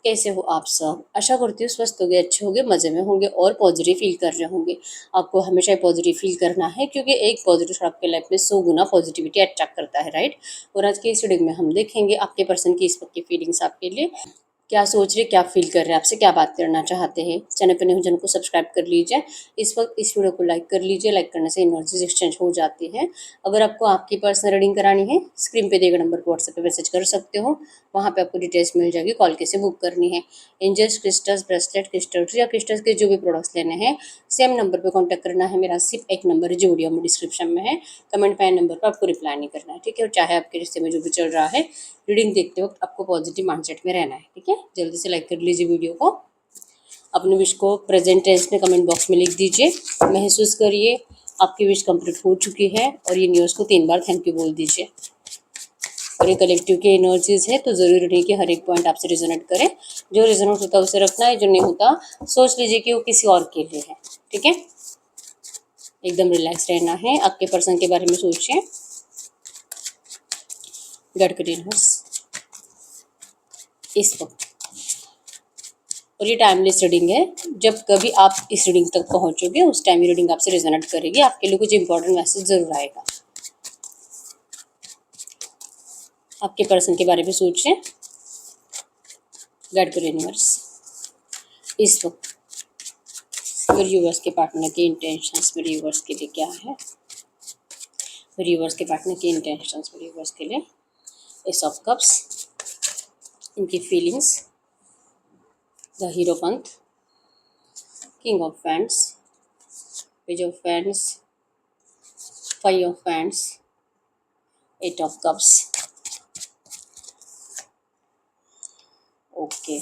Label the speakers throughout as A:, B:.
A: कैसे हो आप सब? आशा करती हूँ स्वस्थ होंगे, अच्छे होंगे, मज़े में होंगे और पॉजिटिव फील कर रहे होंगे। आपको हमेशा पॉजिटिव फील करना है क्योंकि एक पॉजिटिव थॉट आपके लाइफ में 100 गुना पॉजिटिविटी अट्रैक्ट करता है, राइट? और आज के इस वीडियो में हम देखेंगे आपके पर्सन की इस वक्त की फीलिंग्स आपके लिए क्या सोच रहे, क्या फील कर रहे हैं, आपसे क्या बात करना चाहते हैं। चैनल पर नए हो चैनल को सब्सक्राइब कर लीजिए। इस वक्त इस वीडियो को लाइक कर लीजिए। लाइक करने से एनर्जीज एक्सचेंज हो जाती है। अगर आपको आपकी पर्सनल रीडिंग करानी है, स्क्रीन पे दिए गए नंबर पर व्हाट्सएप पे मैसेज कर सकते हो। वहाँ पे आपको डिटेल्स मिल जाएगी, कॉल कैसे बुक करनी है। एंजल्स, क्रिस्टल्स, ब्रेसलेट, क्रिस्टल्स या क्रिस्टल्स के जो भी प्रोडक्ट्स लेने हैं, सेम नंबर पर कॉन्टैक्ट करना है। मेरा सिर्फ एक नंबर है जो वीडियो में डिस्क्रिप्शन में है। कमेंट पे नंबर पर आपको रिप्लाई नहीं करना है, ठीक है। और चाहे आपके रिश्ते में जो भी चल रहा है, रीडिंग देखते वक्त आपको पॉजिटिव माइंडसेट में रहना है, ठीक है। जल्दी से लाइक कर लीजिए वीडियो को। अपनी विश को प्रेजेंट टेंस में कमेंट बॉक्स में लिख दीजिए। महसूस करिए आपकी विश कंप्लीट हो चुकी है और ये न्यूज़ को 3 बार थैंक यू बोल दीजिए। और ये कलेक्टिव की एनर्जीज है तो ज़रूरी नहीं कि हर एक पॉइंट आपसे रिजोनेट करे। जो रिजोनेट होता है उसे रखना है, जो नहीं होता सोच लीजिए कि वो किसी और के लिए है, ठीक है। एकदम रिलैक्स रहना है। आपके पर्सन के बारे में सोचिए। गॉड का यूनिवर्स इस वक्त, और ये टाइमलेस रीडिंग है। जब कभी आप इस रीडिंग तक पहुंचोगे उस टाइम ये रीडिंग आपसे रिजोनेट करेगी। आपके लिए कुछ इंपॉर्टेंट मैसेज जरूर आएगा। आपके पर्सन के बारे में सोचिए। गॉड का यूनिवर्स इस वक्त मेरे व्यूअर्स के पार्टनर के इंटेंशंस मेरे व्यूअर्स के लिए क्या है। मेरे व्यूअर्स के पार्टनर के इंटेंशंस मेरे व्यूअर्स के लिए। एस ऑफ कप्स, इनकी feelings. The hierophant, king of wands, page of wands, 5 of wands, 8 of cups. Okay,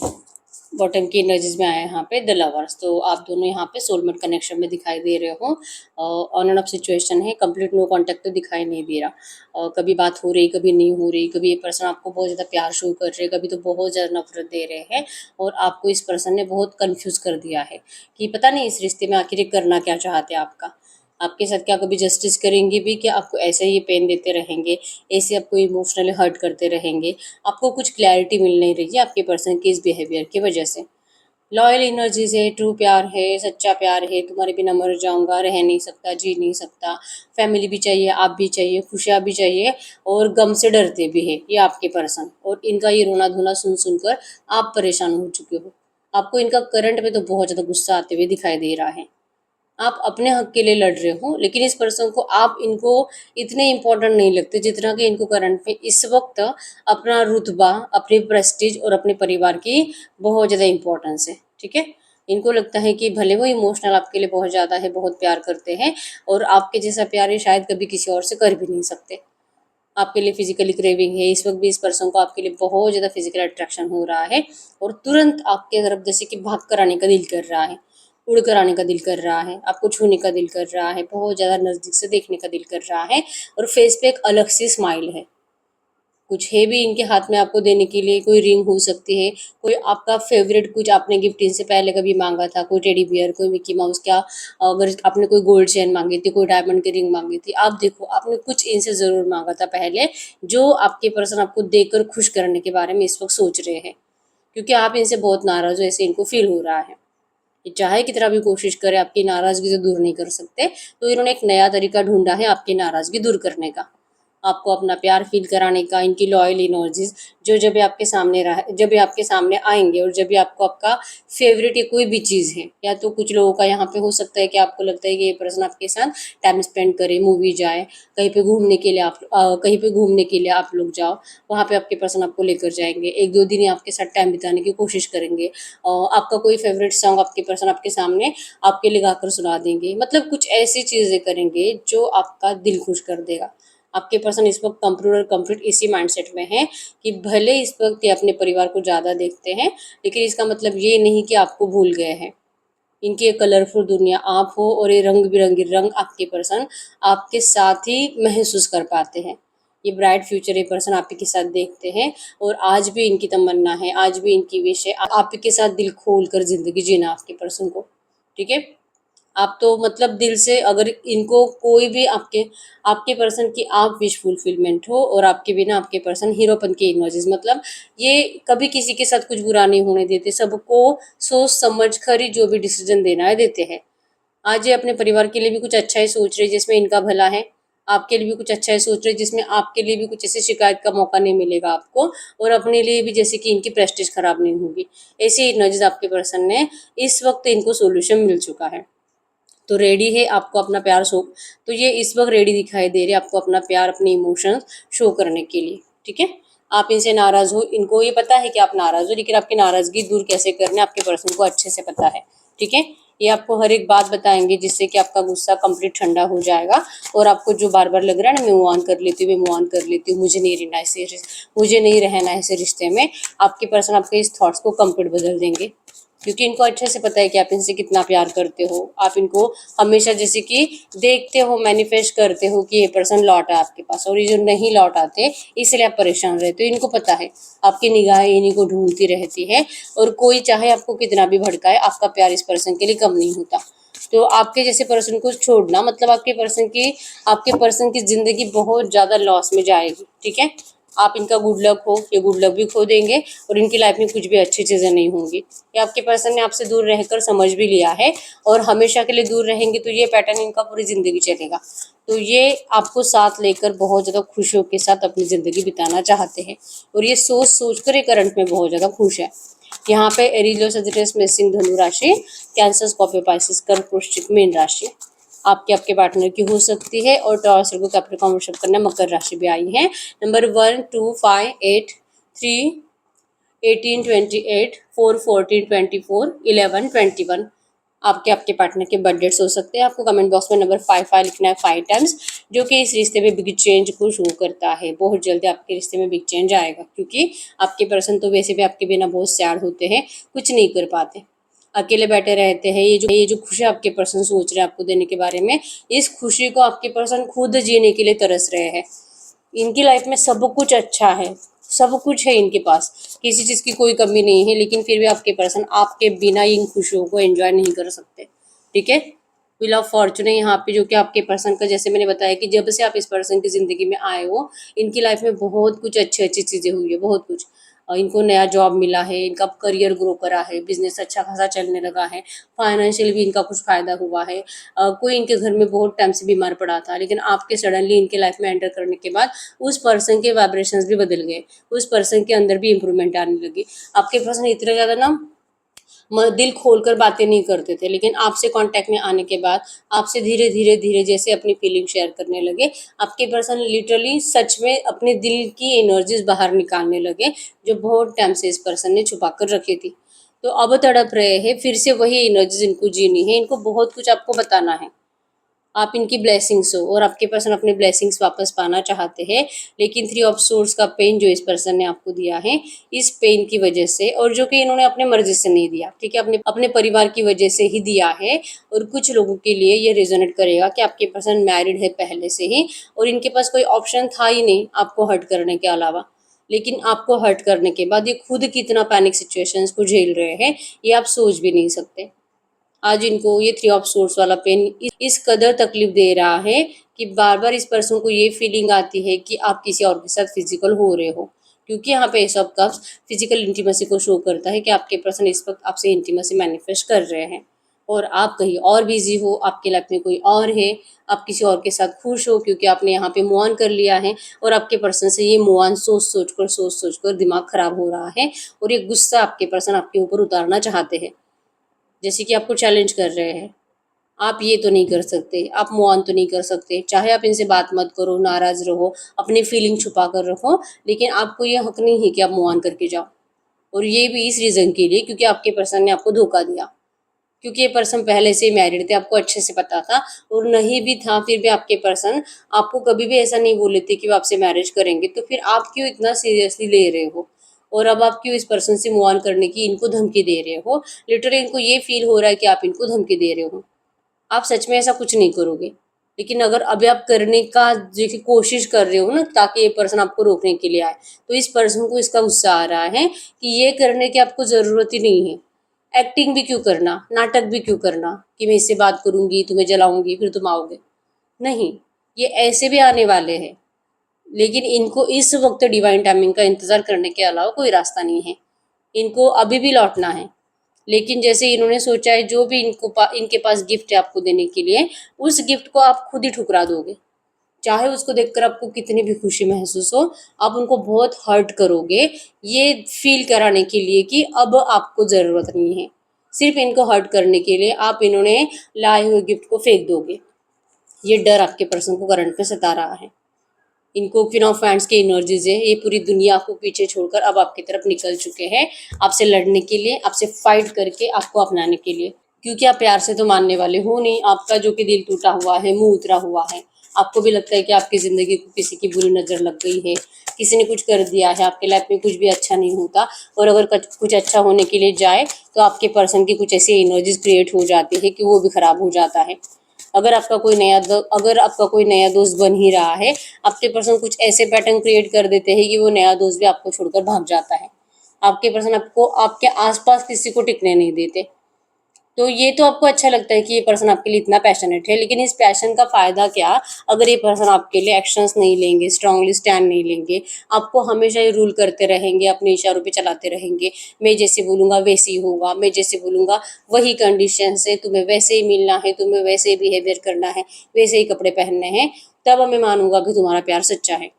A: bottom की एनर्जीज में आया यहाँ पे द लवर्स। तो आप दोनों यहाँ पे सोलमेट कनेक्शन में दिखाई दे रहे हो। ऑन एंड ऑफ सिचुएशन है, कंप्लीट नो कांटेक्ट तो दिखाई नहीं दे रहा। कभी बात हो रही, कभी नहीं हो रही। कभी ये पर्सन आपको बहुत ज़्यादा प्यार शो कर रहे हैं, कभी तो बहुत ज़्यादा नफरत दे रहे हैं। और आपको इस पर्सन ने बहुत कंफ्यूज कर दिया है कि पता नहीं इस रिश्ते में आखिर करना क्या चाहते हैं आपका। आपके साथ क्या कभी जस्टिस करेंगे भी, क्या आपको ऐसे ही पेन देते रहेंगे, ऐसे आपको इमोशनली हर्ट करते रहेंगे। आपको कुछ क्लैरिटी मिल नहीं रही है आपके पर्सन के इस बिहेवियर की वजह से। लॉयल एनर्जीज है, ट्रू प्यार है, सच्चा प्यार है। तुम्हारे बिना मर जाऊंगा, रह नहीं सकता, जी नहीं सकता। फैमिली भी चाहिए, आप भी चाहिए, खुशियाँ भी चाहिए और गम से डरते भी है ये आपके पर्सन। और इनका ये रोना धोना सुन सुनकर आप परेशान हो चुके हो। आपको इनका करंट में तो बहुत ज़्यादा गुस्सा आते हुए दिखाई दे रहा है। आप अपने हक के लिए लड़ रहे हो, लेकिन इस पर्सन को आप इनको इतने इम्पोर्टेंट नहीं लगते जितना कि इनको करंट में इस वक्त अपना रुतबा, अपनी प्रेस्टीज और अपने परिवार की बहुत ज़्यादा इम्पोर्टेंस है, ठीक है। इनको लगता है कि भले वो इमोशनल आपके लिए बहुत ज़्यादा है, बहुत प्यार करते हैं और आपके जैसा प्यार ये शायद कभी किसी और से कर भी नहीं सकते। आपके लिए फिजिकली क्रेविंग है। इस वक्त भी इस पर्सन को आपके लिए बहुत ज़्यादा फिजिकल अट्रैक्शन हो रहा है और तुरंत आपके तरफ जैसे कि भाग कर आने का दिल कर रहा है, उड़ कर आने का दिल कर रहा है, आपको छूने का दिल कर रहा है, बहुत ज़्यादा नज़दीक से देखने का दिल कर रहा है। और फेस पे एक अलग सी स्माइल है। कुछ है भी इनके हाथ में आपको देने के लिए। कोई रिंग हो सकती है, कोई आपका फेवरेट कुछ आपने गिफ्ट इनसे पहले कभी मांगा था, कोई टेडी बियर, कोई मिकी माउस। क्या अगर आपने कोई गोल्ड चेन मांगी थी, कोई डायमंड की रिंग मांगी थी, आप देखो आपने कुछ इनसे ज़रूर मांगा था पहले, जो आपके पर्सन आपको देकर खुश करने के बारे में इस वक्त सोच रहे हैं। क्योंकि आप इनसे बहुत नाराज़ हो, ऐसे इनको फील हो रहा है। ये चाहे कितना भी कोशिश करे आपकी नाराज़गी से दूर नहीं कर सकते। तो इन्होंने एक नया तरीका ढूंढा है आपकी नाराज़गी दूर करने का, आपको अपना प्यार फील कराने का। इनकी लॉयल एनर्जीज जो जब भी आपके सामने जब भी आपके सामने आएंगे और जब भी आपको आपका फेवरेट या कोई भी चीज़ है, या तो कुछ लोगों का यहाँ पे हो सकता है कि आपको लगता है कि ये पर्सन आपके साथ टाइम स्पेंड करे, मूवी जाए, कहीं पे घूमने के लिए कहीं पे घूमने के लिए आप लोग जाओ, वहाँ पे आपके पर्सन आपको लेकर जाएंगे। 1-2 दिन ही आपके साथ टाइम बिताने की कोशिश करेंगे। आपका कोई फेवरेट सॉन्ग आपके पर्सन आपके सामने आपके लिए गाकर सुना देंगे। मतलब कुछ ऐसी चीज़ें करेंगे जो आपका दिल खुश कर देगा। आपके पर्सन इस वक्त कंप्लीट इसी माइंडसेट में है कि भले इस वक्त ये अपने परिवार को ज़्यादा देखते हैं, लेकिन इसका मतलब ये नहीं कि आपको भूल गए हैं। इनकी एक कलरफुल दुनिया आप हो और ये रंग बिरंगे रंग आपके पर्सन आपके साथ ही महसूस कर पाते हैं। ये ब्राइट फ्यूचर ये पर्सन आप ही के साथ देखते हैं और आज भी इनकी तमन्ना है, आज भी इनकी विश है आप ही के साथ दिल खोल कर जिंदगी जीना आपके पर्सन को, ठीक है। आप तो मतलब दिल से अगर इनको कोई भी आपके आपके पर्सन की आप विश फुलफिलमेंट हो, और आपके बिना आपके पर्सन हीरोपन के इमोजीज, मतलब ये कभी किसी के साथ कुछ बुरा नहीं होने देते, सबको सोच समझ कर ही जो भी डिसीजन देना है देते हैं। आज ये अपने परिवार के लिए भी कुछ अच्छा ही सोच रहे जिसमें इनका भला है, आपके लिए भी कुछ अच्छा ही सोच रहे जिसमें आपके लिए भी कुछ ऐसी शिकायत का मौका नहीं मिलेगा आपको, और अपने लिए भी जैसे कि इनकी प्रेस्टीज खराब नहीं होगी। ऐसी एनर्जीज आपके पर्सन ने इस वक्त इनको सोल्यूशन मिल चुका है, तो रेडी है आपको अपना प्यार शो, तो ये इस वक्त रेडी दिखाई दे रहे हैं आपको अपना प्यार अपने इमोशंस शो करने के लिए। ठीक है, आप इनसे नाराज हो, इनको ये पता है कि आप नाराज हो, लेकिन आपकी नाराजगी दूर कैसे करना है आपके पर्सन को अच्छे से पता है। ठीक है, ये आपको हर एक बात बताएंगे जिससे कि आपका गुस्सा कंप्लीट ठंडा हो जाएगा, और आपको जो बार बार लग रहा है ना मैं मूव ऑन कर लेती हूँ, मैं मूव ऑन कर लेती हूँ, मुझे नहीं रहना ऐसे रिश्ते में, आपके पर्सन आपके इस थॉट्स को कंप्लीट बदल देंगे, क्योंकि इनको अच्छे से पता है कि आप इनसे कितना प्यार करते हो। आप इनको हमेशा जैसे कि देखते हो, मैनिफेस्ट करते हो कि ये पर्सन लौटा आपके पास, और ये जो नहीं लौट आते इसलिए आप परेशान रहते हो। इनको पता है आपकी निगाहें इन्हीं को ढूंढती रहती है, और कोई चाहे आपको कितना भी भड़काए, आपका प्यार इस पर्सन के लिए कम नहीं होता। तो आपके जैसे पर्सन को छोड़ना मतलब आपके पर्सन की जिंदगी बहुत ज्यादा लॉस में जाएगी। ठीक है, आप इनका गुड लक हो, ये गुड लक भी खो देंगे, और इनकी लाइफ में कुछ भी अच्छी चीज़ें नहीं होंगी। ये आपके पर्सन ने आपसे दूर रहकर समझ भी लिया है, और हमेशा के लिए दूर रहेंगे तो ये पैटर्न इनका पूरी ज़िंदगी चलेगा। तो ये आपको साथ लेकर बहुत ज़्यादा खुशियों के साथ अपनी ज़िंदगी बिताना चाहते हैं, और ये सोच सोच कर ये करंट में बहुत ज़्यादा खुश है। यहाँ पे एरीज, लियो, सजिटेरियस, मेषिंग, धनु राशि, कैंसर, स्कॉर्पियो, पाइसेस, कर्क, वृश्चिक, मीन राशि आपके पार्टनर की हो सकती है, और टॉरस, को कैप्रिकॉर्न, वृषभ, कन्या, मकर राशि भी आई है। नंबर 1, 2, 5, 8, 3, 18, 28, 4, 14, 24, 11, 21 आपके पार्टनर के बर्थ डेट्स हो सकते हैं। आपको कमेंट बॉक्स में नंबर 5 लिखना है 5 टाइम्स, जो कि इस रिश्ते में बिग चेंज को शो करता है। बहुत जल्दी आपके रिश्ते में बिग चेंज आएगा, क्योंकि आपके पर्सन तो वैसे भी आपके बिना बहुत सैड होते हैं, कुछ नहीं कर पाते, अकेले बैठे रहते हैं। ये जो खुशी आपके पर्सन सोच रहे हैं आपको देने के बारे में, इस खुशी को आपके पर्सन खुद जीने के लिए तरस रहे हैं। इनकी लाइफ में सब कुछ अच्छा है, सब कुछ है इनके पास, किसी चीज़ की कोई कमी नहीं है, लेकिन फिर भी आपके पर्सन आपके बिना इन खुशियों को एंजॉय नहीं कर सकते। ठीक है, व्हील ऑफ फॉर्चून है यहाँ पे, जो कि आपके पर्सन का, जैसे मैंने बताया कि जब से आप इस पर्सन की ज़िंदगी में आए हो, इनकी लाइफ में बहुत कुछ अच्छी अच्छी चीज़ें हुई है, बहुत कुछ। इनको नया जॉब मिला है, इनका करियर ग्रो करा है, बिजनेस अच्छा खासा चलने लगा है, फाइनेंशियल भी इनका कुछ फ़ायदा हुआ है। कोई इनके घर में बहुत टाइम से बीमार पड़ा था, लेकिन आपके सडनली इनके लाइफ में एंटर करने के बाद उस पर्सन के वाइब्रेशंस भी बदल गए, उस पर्सन के अंदर भी इम्प्रूवमेंट आने लगी। आपके पर्सन इतने ज़्यादा ना दिल खोलकर बातें नहीं करते थे, लेकिन आपसे कांटेक्ट में आने के बाद आपसे धीरे धीरे धीरे जैसे अपनी फीलिंग शेयर करने लगे, आपके पर्सन लिटरली सच में अपने दिल की एनर्जीज बाहर निकालने लगे, जो बहुत टाइम से इस पर्सन ने छुपा कर रखी थी। तो अब तड़प रहे हैं, फिर से वही एनर्जीज इनको जीनी है, इनको बहुत कुछ आपको बताना है। आप इनकी ब्लेसिंग्स हो, और आपके पर्सन अपने ब्लेसिंग्स वापस पाना चाहते हैं, लेकिन 3 ऑफ सोर्स का पेन जो इस पर्सन ने आपको दिया है, इस पेन की वजह से, और जो कि इन्होंने अपने मर्जी से नहीं दिया, ठीक है, अपने अपने परिवार की वजह से ही दिया है। और कुछ लोगों के लिए ये रेजोनेट करेगा कि आपके पर्सन मैरिड है पहले से ही, और इनके पास कोई ऑप्शन था ही नहीं आपको हर्ट करने के अलावा, लेकिन आपको हर्ट करने के बाद ये खुद कितना पैनिक सिचुएशंस को झेल रहे हैं, ये आप सोच भी नहीं सकते। आज इनको ये 3 ऑफ सोर्स वाला पेन इस कदर तकलीफ दे रहा है कि बार बार इस पर्सन को ये फीलिंग आती है कि आप किसी और के साथ फिजिकल हो रहे हो, क्योंकि यहाँ पे S of cups physical intimacy को शो करता है कि आपके पर्सन इस वक्त आपसे इंटीमेसी मैनिफेस्ट कर रहे हैं, और आप कहीं और बिजी हो, आपके लाइफ में कोई और है, आप किसी और के साथ खुश हो क्योंकि आपने यहाँ पे मूव ऑन कर लिया है, और आपके पर्सन से ये मूव ऑन सोच सोच कर दिमाग खराब हो रहा है, और ये गुस्सा आपके पर्सन आपके ऊपर उतारना चाहते हैं, जैसे कि आपको चैलेंज कर रहे हैं। आप ये तो नहीं कर सकते, आप मूव ऑन तो नहीं कर सकते, चाहे आप इनसे बात मत करो, नाराज रहो, अपनी फीलिंग छुपा कर रखो, लेकिन आपको ये हक नहीं है कि आप मूव ऑन करके जाओ। और ये भी इस रीज़न के लिए क्योंकि आपके पर्सन ने आपको धोखा दिया, क्योंकि ये पर्सन पहले से ही मैरिड थे, आपको अच्छे से पता था, और नहीं भी था फिर भी आपके पर्सन आपको कभी भी ऐसा नहीं बोले थे कि वो आपसे मैरिज करेंगे, तो फिर आप क्यों इतना सीरियसली ले रहे हो, और अब आप क्यों इस पर्सन से मूव ऑन करने की इनको धमकी दे रहे हो। लिटरली इनको ये फील हो रहा है कि आप इनको धमकी दे रहे हो, आप सच में ऐसा कुछ नहीं करोगे, लेकिन अगर अभी आप करने का देखिए कोशिश कर रहे हो ना, ताकि ये पर्सन आपको रोकने के लिए आए, तो इस पर्सन को इसका गुस्सा आ रहा है कि ये करने की आपको ज़रूरत ही नहीं है, एक्टिंग भी क्यों करना, नाटक भी क्यों करना कि मैं इससे बात करूंगी, तुम्हें जलाऊंगी, फिर तुम आओगे। नहीं, ये ऐसे भी आने वाले हैं, लेकिन इनको इस वक्त डिवाइन टाइमिंग का इंतजार करने के अलावा कोई रास्ता नहीं है। इनको अभी भी लौटना है, लेकिन जैसे इन्होंने सोचा है, जो भी इनके पास गिफ्ट है आपको देने के लिए, उस गिफ्ट को आप खुद ही ठुकरा दोगे। चाहे उसको देखकर आपको कितनी भी खुशी महसूस हो, आप उनको बहुत हर्ट करोगे, ये फील कराने के लिए कि अब आपको ज़रूरत नहीं है। सिर्फ इनको हर्ट करने के लिए आप इन्होंने लाए हुए गिफ्ट को फेंक दोगे। ये डर आपके पर्सन को करंट में सता रहा है। इनको क्वीन ऑफ फैंड्स की एनर्जीज है, ये पूरी दुनिया को पीछे छोड़कर अब आपकी तरफ निकल चुके हैं, आपसे लड़ने के लिए, आपसे फाइट करके आपको अपनाने के लिए। क्योंकि आप प्यार से तो मानने वाले हो नहीं, आपका जो कि दिल टूटा हुआ है, मुंह उतरा हुआ है। आपको भी लगता है कि आपकी ज़िंदगी को किसी की बुरी नज़र लग गई है, किसी ने कुछ कर दिया है, आपके लाइफ में कुछ भी अच्छा नहीं होता। और अगर कुछ अच्छा होने के लिए जाए तो आपके पर्सन की कुछ ऐसी एनर्जीज क्रिएट हो जाती है कि वो भी खराब हो जाता है। अगर आपका कोई नया दोस्त बन ही रहा है, आपके पर्सन कुछ ऐसे पैटर्न क्रिएट कर देते हैं कि वो नया दोस्त भी आपको छोड़कर भाग जाता है। आपके पर्सन आपको आपके आसपास किसी को टिकने नहीं देते। तो ये तो आपको अच्छा लगता है कि ये पर्सन आपके लिए इतना पैशनेट है, लेकिन इस पैशन का फ़ायदा क्या अगर ये पर्सन आपके लिए एक्शंस नहीं लेंगे, स्ट्रांगली स्टैंड नहीं लेंगे, आपको हमेशा ये रूल करते रहेंगे, अपने इशारों पे चलाते रहेंगे। मैं जैसे बोलूँगा वैसे ही होगा, मैं जैसे बोलूँगा वही कंडीशंस है, तुम्हें वैसे ही मिलना है, तुम्हें वैसे ही बिहेवियर करना है, वैसे ही कपड़े पहनने हैं, तब मैं मानूंगा कि तुम्हारा प्यार सच्चा है।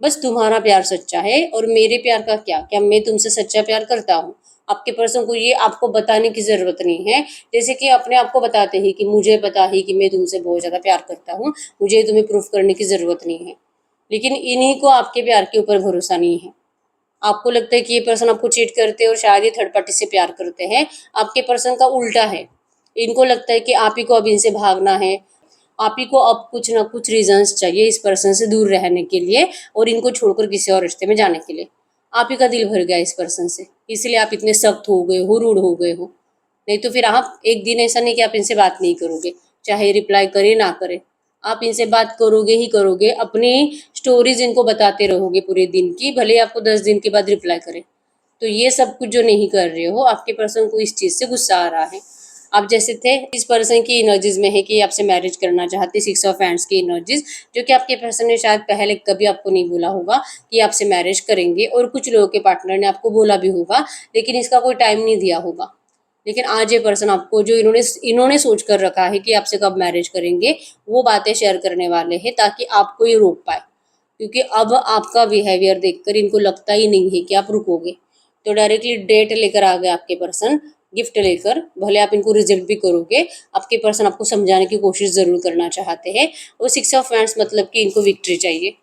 A: बस तुम्हारा प्यार सच्चा है, और मेरे प्यार का क्या क्या मैं तुमसे सच्चा प्यार करता हूँ। आपके पर्सन को ये आपको बताने की ज़रूरत नहीं है। जैसे कि अपने आप को बताते हैं कि मुझे पता है कि मैं तुमसे बहुत ज़्यादा प्यार करता हूँ, मुझे तुम्हें प्रूफ करने की ज़रूरत नहीं है। लेकिन इन्हीं को आपके प्यार के ऊपर भरोसा नहीं है। आपको लगता है कि ये पर्सन आपको चीट करते हैं और शायद ये थर्ड पार्टी से प्यार करते हैं। आपके पर्सन का उल्टा है। इनको लगता है कि आप ही को अब इनसे भागना है, आप ही को अब कुछ ना कुछ रीजंस चाहिए इस पर्सन से दूर रहने के लिए और इनको छोड़कर किसी और रिश्ते में जाने के लिए। आप ही का दिल भर गया इस पर्सन से, इसलिए आप इतने सख्त हो गए हो, रूड हो गए हो। नहीं तो फिर आप एक दिन ऐसा नहीं कि आप इनसे बात नहीं करोगे, चाहे रिप्लाई करे ना करे, आप इनसे बात करोगे ही करोगे। अपनी स्टोरीज इनको बताते रहोगे पूरे दिन की, भले आपको 10 दिन के बाद रिप्लाई करे। तो ये सब कुछ जो नहीं कर रहे हो, आपके पर्सन को इस चीज़ से गुस्सा आ रहा है। आप जैसे थे इस पर्सन की एनर्जीज में है कि आपसे मैरिज करना चाहते, 6 ऑफ हैंड्स की एनर्जीज, जो कि आपके पर्सन ने शायद पहले कभी आपको नहीं बोला होगा कि आपसे मैरिज करेंगे, और कुछ लोगों के पार्टनर ने आपको बोला भी होगा, लेकिन इसका कोई टाइम नहीं दिया होगा। लेकिन आज ये पर्सन आपको जो इन्होंने सोच कर रखा है कि आपसे कब मैरिज करेंगे, वो बातें शेयर करने वाले हैं ताकि आपको ये रोक पाए। क्योंकि अब आपका बिहेवियर देखकर इनको लगता ही नहीं है कि आप रुकोगे। तो डायरेक्टली डेट लेकर आ गए आपके पर्सन, गिफ्ट लेकर। भले आप इनको रिजेक्ट भी करोगे, आपके पर्सन आपको समझाने की कोशिश ज़रूर करना चाहते हैं। और 6 ऑफ हैंड्स मतलब कि इनको विक्ट्री चाहिए।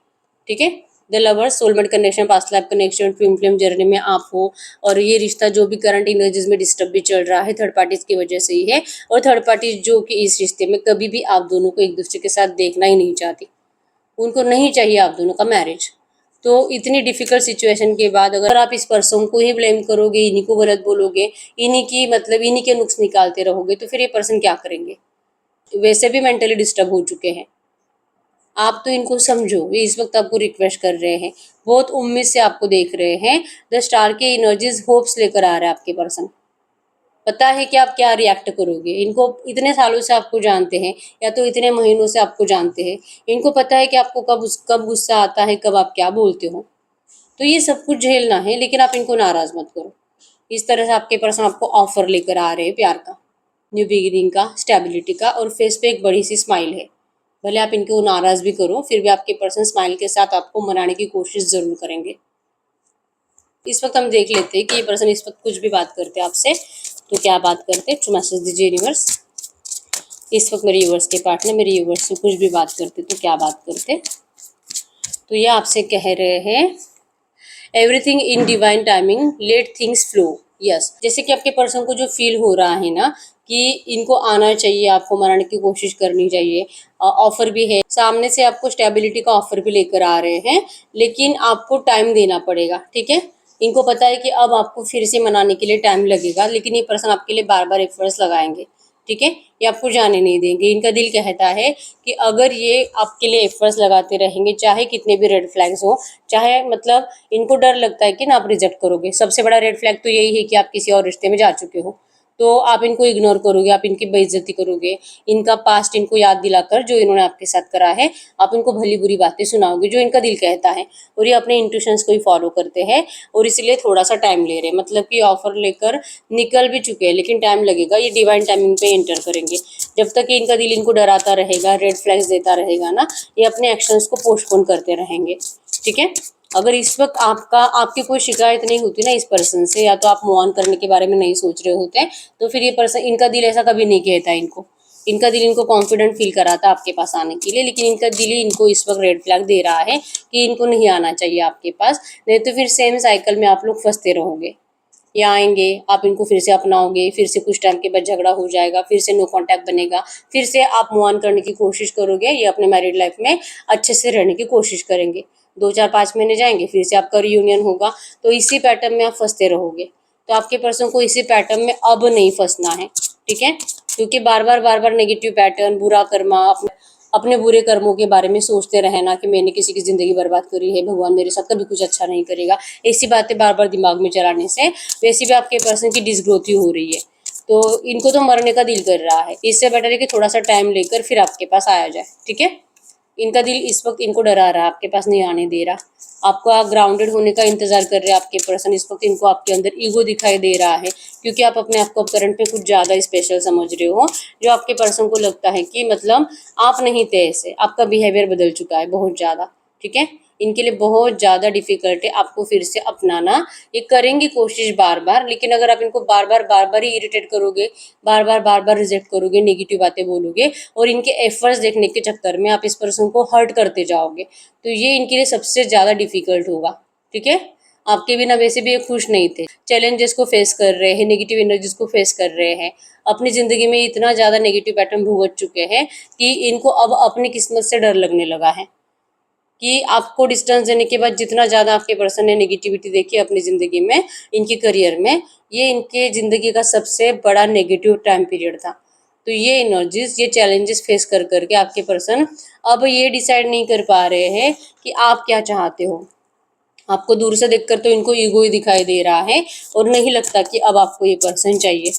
A: ठीक है। The lovers, soulmate connection, past life connection, twin flame journey में आप हो, और ये रिश्ता जो भी करंट एनर्जीज में डिस्टर्ब भी चल रहा है, थर्ड पार्टीज की वजह से ही है। और थर्ड पार्टी जो कि इस रिश्ते में कभी भी आप दोनों को एक दूसरे के साथ देखना ही नहीं चाहती, उनको नहीं चाहिए आप दोनों का मैरिज। तो इतनी डिफिकल्ट सिचुएशन के बाद अगर आप इस पर्सन को ही ब्लेम करोगे, इन्हीं को गलत बोलोगे, इन्हीं के नुक्स निकालते रहोगे, तो फिर ये पर्सन क्या करेंगे। वैसे भी मेंटली डिस्टर्ब हो चुके हैं। आप तो इनको समझो, ये इस वक्त आपको रिक्वेस्ट कर रहे हैं, बहुत उम्मीद से आपको देख रहे हैं। द स्टार के एनर्जीज होप्स लेकर आ रहे हैं आपके पर्सन। पता है कि आप क्या रिएक्ट करोगे। इनको इतने सालों से आपको जानते हैं, या तो इतने महीनों से आपको जानते हैं। इनको पता है कि आपको कब गुस्सा आता है, कब आप क्या बोलते हो। तो ये सब कुछ झेलना है, लेकिन आप इनको नाराज मत करो। इस तरह से आपके पर्सन आपको ऑफर लेकर आ रहे हैं प्यार का, न्यू बिगिनिंग का, स्टेबिलिटी का, और फेस पे एक बड़ी सी स्माइल है। भले आप इनको नाराज भी करो, फिर भी आपके पर्सन स्माइल के साथ आपको मनाने की कोशिश जरूर करेंगे। इस वक्त हम देख लेते हैं कि ये पर्सन इस वक्त कुछ भी बात करते हैं आपसे, तो क्या बात करते हैं। टू मैसेज दीजिए यूनिवर्स। इस वक्त मेरे यूनिवर्स के पार्टनर मेरे यूनिवर्स से कुछ भी बात करते तो क्या बात करते। तो ये आपसे कह रहे हैं, everything in divine timing, let things flow. Yes, जैसे कि आपके पर्सन को जो फील हो रहा है ना कि इनको आना चाहिए, आपको मनाने की कोशिश करनी चाहिए। ऑफर भी है सामने से, आपको स्टेबिलिटी का ऑफर भी लेकर आ रहे हैं, लेकिन आपको टाइम देना पड़ेगा। ठीक है। इनको पता है कि अब आपको फिर से मनाने के लिए टाइम लगेगा, लेकिन ये पर्सन आपके लिए बार बार एफर्ट्स लगाएंगे। ठीक है। ये आपको जाने नहीं देंगे। इनका दिल कहता है कि अगर ये आपके लिए एफर्ट्स लगाते रहेंगे, चाहे कितने भी रेड फ्लैग्स हो, चाहे मतलब इनको डर लगता है कि ना आप रिजेक्ट करोगे। सबसे बड़ा रेड फ्लैग तो यही है कि आप किसी और रिश्ते में जा चुके हो। तो आप इनको इग्नोर करोगे, आप इनकी बेइज्जती करोगे, इनका पास्ट इनको याद दिलाकर जो इन्होंने आपके साथ करा है, आप इनको भली बुरी बातें सुनाओगे जो इनका दिल कहता है, और ये अपने इंट्यूशंस को ही फॉलो करते हैं और इसलिए थोड़ा सा टाइम ले रहे हैं। मतलब कि ऑफर लेकर निकल भी चुके हैं लेकिन टाइम लगेगा, ये डिवाइन टाइमिंग पे एंटर करेंगे। जब तक कि इनका दिल इनको डराता रहेगा, रेड फ्लैग्स देता रहेगा ना, ये अपने एक्शंस को पोस्टपोन करते रहेंगे। ठीक है, अगर इस वक्त आपकी कोई शिकायत नहीं होती ना इस पर्सन से, या तो आप मूव ऑन करने के बारे में नहीं सोच रहे होते, तो फिर ये पर्सन, इनका दिल ऐसा कभी नहीं कहता इनको। इनका दिल इनको कॉन्फिडेंट फील कराता आपके पास आने के लिए, लेकिन इनका दिल इनको इस वक्त रेड फ्लैग दे रहा है कि इनको नहीं आना चाहिए आपके पास, नहीं तो फिर सेम साइकिल में आप लोग फंसते रहोगे। ये आएंगे, आप इनको फिर से अपनाओगे, फिर से कुछ टाइम के बाद झगड़ा हो जाएगा, फिर से नो कांटेक्ट बनेगा, फिर से आप मूव ऑन करने की कोशिश करोगे, ये अपने मैरिड लाइफ में अच्छे से रहने की कोशिश करेंगे। 2 4 5 महीने जाएंगे, फिर से आपका रियूनियन होगा, तो इसी पैटर्न में आप फंसते रहोगे। तो आपके पर्सन को इसी पैटर्न में अब नहीं फंसना है। ठीक है, क्योंकि बार बार नेगेटिव पैटर्न, बुरा कर्मा, अपने बुरे कर्मों के बारे में सोचते रहना कि मैंने किसी की ज़िंदगी बर्बाद करी है, भगवान मेरे साथ कभी कुछ अच्छा नहीं करेगा, ऐसी बातें बार बार दिमाग में चलाने से वैसे भी आपके पर्सन की डिसग्रोथ ही हो रही है। तो इनको तो मरने का दिल कर रहा है, इससे बेटर है कि थोड़ा सा टाइम लेकर फिर आपके पास आया जाए। ठीक है, इनका दिल इस वक्त इनको डरा रहा है, आपके पास नहीं आने दे रहा, आपका ग्राउंडेड होने का इंतजार कर रहे हैं आपके पर्सन। इस वक्त इनको आपके अंदर ईगो दिखाई दे रहा है, क्योंकि आप अपने आप को करंट में कुछ ज़्यादा स्पेशल समझ रहे हो, जो आपके पर्सन को लगता है कि मतलब आप नहीं थे ऐसे, आपका बिहेवियर बदल चुका है बहुत ज़्यादा। ठीक है, इनके लिए बहुत ज़्यादा डिफिकल्ट है आपको फिर से अपनाना। ये करेंगे कोशिश बार बार, लेकिन अगर आप इनको बार बार ही इरिटेट करोगे, बार बार रिजेक्ट करोगे, नेगेटिव बातें बोलोगे और इनके एफर्ट्स देखने के चक्कर में आप इस पर्सन को हर्ट करते जाओगे, तो ये इनके लिए सबसे ज़्यादा डिफिकल्ट होगा। ठीक है, आपके बिना वैसे भी ये खुश नहीं थे, चैलेंजेस को फेस कर रहे हैं, नेगेटिव एनर्जीज को फेस कर रहे हैं, अपनी ज़िंदगी में इतना ज़्यादा नेगेटिव पैटर्न भुगत चुके हैं कि इनको अब अपनी किस्मत से डर लगने लगा है कि आपको डिस्टेंस देने के बाद जितना ज़्यादा आपके पर्सन ने नेगेटिविटी देखी अपनी ज़िंदगी में, इनकी करियर में, ये इनके ज़िंदगी का सबसे बड़ा नेगेटिव टाइम पीरियड था। तो ये एनर्जीज, ये चैलेंजेस फेस कर करके आपके पर्सन अब ये डिसाइड नहीं कर पा रहे हैं कि आप क्या चाहते हो। आपको दूर से देखकर तो इनको ईगो ही दिखाई दे रहा है और नहीं लगता कि अब आपको ये पर्सन चाहिए।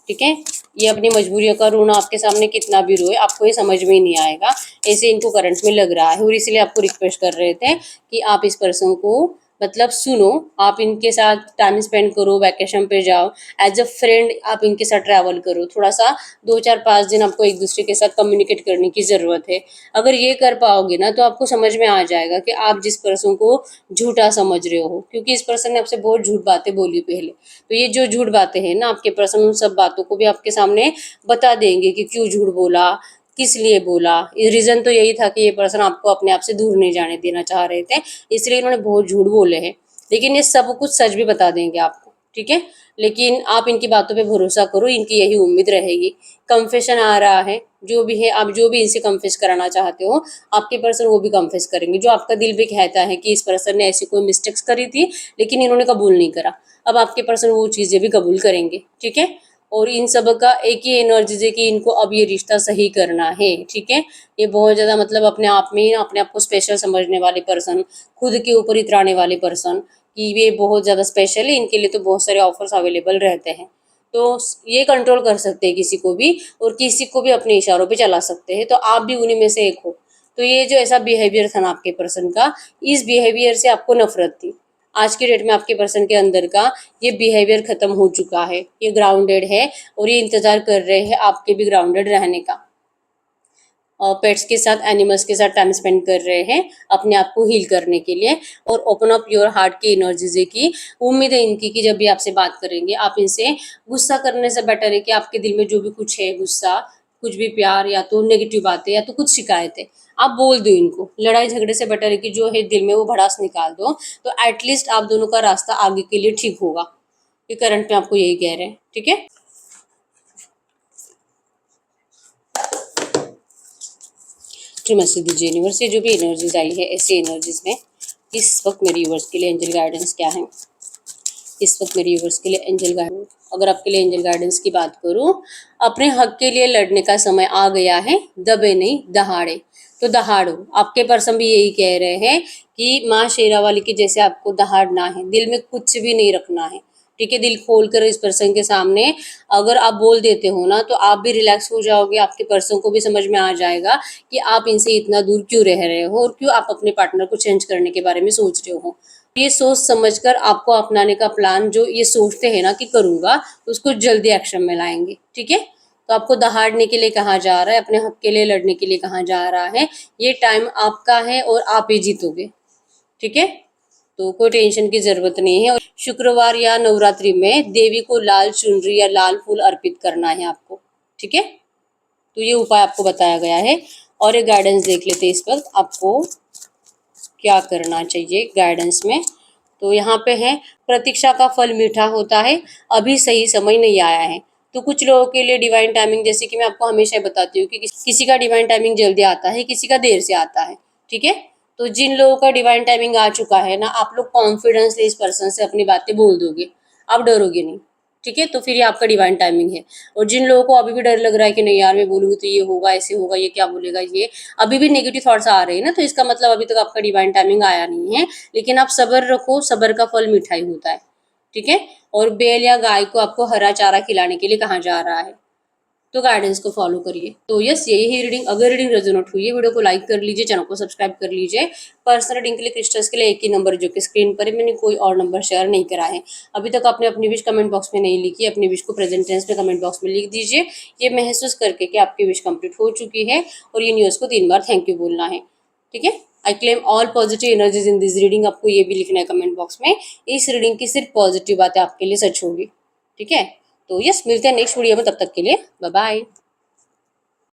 A: ठीक है, ये अपनी मजबूरियों का रोना आपके सामने कितना भी रोए, आपको ये समझ में ही नहीं आएगा, ऐसे इनको करंट में लग रहा है। और इसलिए आपको रिक्वेस्ट कर रहे थे कि आप इस पर्सन को मतलब सुनो, आप इनके साथ टाइम स्पेंड करो, वैकेशन पे जाओ, एज अ फ्रेंड आप इनके साथ ट्रैवल करो, थोड़ा सा 2 4 5 दिन आपको एक दूसरे के साथ कम्युनिकेट करने की ज़रूरत है। अगर ये कर पाओगे ना तो आपको समझ में आ जाएगा कि आप जिस पर्सन को झूठा समझ रहे हो, क्योंकि इस पर्सन ने आपसे बहुत झूठ बातें बोली पहले, तो ये जो झूठ बातें हैं ना, आपके पर्सन उन सब बातों को भी आपके सामने बता देंगे कि क्यों झूठ बोला, किस लिए बोला। रीज़न तो यही था कि ये पर्सन आपको अपने आप से दूर नहीं जाने देना चाह रहे थे, इसलिए इन्होंने बहुत झूठ बोले हैं, लेकिन ये सब कुछ सच भी बता देंगे आपको। ठीक है, लेकिन आप इनकी बातों पे भरोसा करो, इनकी यही उम्मीद रहेगी। कन्फेशन आ रहा है, जो भी है, आप जो भी इनसे कन्फेस कराना चाहते हो, आपके पर्सन वो भी कन्फेस करेंगे। जो आपका दिल भी कहता है कि इस पर्सन ने ऐसी कोई मिस्टेक्स करी थी लेकिन इन्होंने कबूल नहीं करा, अब आपके पर्सन वो चीज़ें भी कबूल करेंगे। ठीक है, और इन सब का एक ही एनर्जी है कि इनको अब ये रिश्ता सही करना है। ठीक है, ये बहुत ज़्यादा मतलब अपने आप में अपने आप को स्पेशल समझने वाले पर्सन, खुद के ऊपर इतराने वाले पर्सन कि ये बहुत ज़्यादा स्पेशल है, इनके लिए तो बहुत सारे ऑफर्स अवेलेबल रहते हैं। तो ये कंट्रोल कर सकते हैं किसी को भी, और किसी को भी अपने इशारों पे चला सकते हैं, तो आप भी उन्हीं में से एक हो। तो ये जो ऐसा बिहेवियर था ना आपके पर्सन का, इस बिहेवियर से आपको नफरत थी, आज की डेट में आपके पर्सन के अंदर का ये बिहेवियर खत्म हो चुका है, ये ग्राउंडेड है और ये इंतजार कर रहे हैं आपके भी ग्राउंडेड रहने का। पेट्स के साथ, एनिमल्स के साथ टाइम स्पेंड कर रहे हैं अपने आप को हील करने के लिए, और ओपन अप योर हार्ट की एनर्जीज की उम्मीद है इनकी कि जब भी आपसे बात करेंगे, आप इनसे गुस्सा करने से बेटर है कि आपके दिल में जो भी कुछ है, गुस्सा, कुछ भी प्यार, या तो नेगेटिव बातें, या तो कुछ शिकायतें, आप बोल दो इनको। लड़ाई झगड़े से बेटर है कि जो है दिल में वो भड़ास निकाल दो, तो एटलीस्ट आप दोनों का रास्ता आगे के लिए ठीक होगा। ये करंट में आपको यही कह रहे हैं। ठीक है, ट्रू मैसेज दीजिए यूनिवर्स से, जो भी एनर्जीज आई है ऐसी एनर्जीज में इस वक्त मेरे यूनिवर्स के लिए एंजल गाइडेंस क्या है। इस वक्त मेरे यूनिवर्स के लिए एंजल गाइडेंस, अगर आपके लिए एंजल गाइडेंस की बात करूं, अपने हक के लिए लड़ने का समय आ गया है, दबे नहीं दहाड़े, तो दहाड़ो। आपके पर्सन भी यही कह रहे हैं कि माँ शेरावाली की जैसे आपको दहाड़ना है, दिल में कुछ भी नहीं रखना है। ठीक है, दिल खोलकर इस पर्सन के सामने अगर आप बोल देते हो ना, तो आप भी रिलैक्स हो जाओगे, आपके पर्सन को भी समझ में आ जाएगा कि आप इनसे इतना दूर क्यों रह रहे हो और क्यों आप अपने पार्टनर को चेंज करने के बारे में सोच रहे हो। ये सोच समझकर आपको अपनाने का प्लान जो ये सोचते हैं ना कि करूँगा, उसको जल्दी एक्शन में लाएँगे, ठीक है? तो आपको दहाड़ने के लिए कहा जा रहा है, अपने हक के लिए लड़ने के लिए कहा जा रहा है। ये टाइम आपका है और आप ही जीतोगे, ठीक है? तो कोई टेंशन की ज़रूरत नहीं है। और शुक्रवार या नवरात्रि में देवी को लाल चुनरी या लाल फूल अर्पित करना है आपको, ठीक है? तो ये उपाय आपको बताया गया है और एक गाइडेंस देख लेते हैं इस वक़्त आपको क्या करना चाहिए गाइडेंस में। तो यहाँ पे है, प्रतीक्षा का फल मीठा होता है, अभी सही समय नहीं आया है। तो कुछ लोगों के लिए डिवाइन टाइमिंग, जैसे कि मैं आपको हमेशा बताती हूँ कि किसी का डिवाइन टाइमिंग जल्दी आता है, किसी का देर से आता है, ठीक है? तो जिन लोगों का डिवाइन टाइमिंग आ चुका है ना, आप लोग कॉन्फिडेंसली इस पर्सन से अपनी बातें बोल दोगे, आप डरोगे नहीं, ठीक है? तो फिर ये आपका डिवाइन टाइमिंग है। और जिन लोगों को अभी भी डर लग रहा है कि नहीं यार मैं बोलूँगी तो ये होगा, ऐसे होगा, ये क्या बोलेगा, ये अभी भी नेगेटिव थॉट्स आ रहे हैं ना, तो इसका मतलब अभी तक आपका डिवाइन टाइमिंग आया नहीं है। लेकिन आप सब्र रखो, सब्र का फल मीठा ही होता है, ठीक है? और बैल या गाय को आपको हरा चारा खिलाने के लिए कहा जा रहा है, तो गाइडेंस को फॉलो करिए। तो यस, यही है रीडिंग। अगर रीडिंग रेजोनेट हुई है, वीडियो को लाइक कर लीजिए, चैनल को सब्सक्राइब कर लीजिए। पर्सनल रीडिंग के लिए क्रिस्टल्स के लिए एक ही नंबर जो कि स्क्रीन पर है, मैंने कोई और नंबर शेयर नहीं करा है। अभी तक आपने अपनी विश कमेंट बॉक्स में नहीं लिखी, अपनी विश को प्रेजेंट टेंस में कमेंट बॉक्स में लिख दीजिए, ये महसूस करके कि आपकी विश कंप्लीट हो चुकी है। और यूनिवर्स को 3 बार थैंक यू बोलना है, ठीक है? I claim all positive energies in this reading. आपको ये भी लिखना है कमेंट बॉक्स में, इस रीडिंग की सिर्फ पॉजिटिव बातें आपके लिए सच होगी, ठीक है? तो यस, मिलते हैं नेक्स्ट वीडियो में, तब तक के लिए बाय बाय।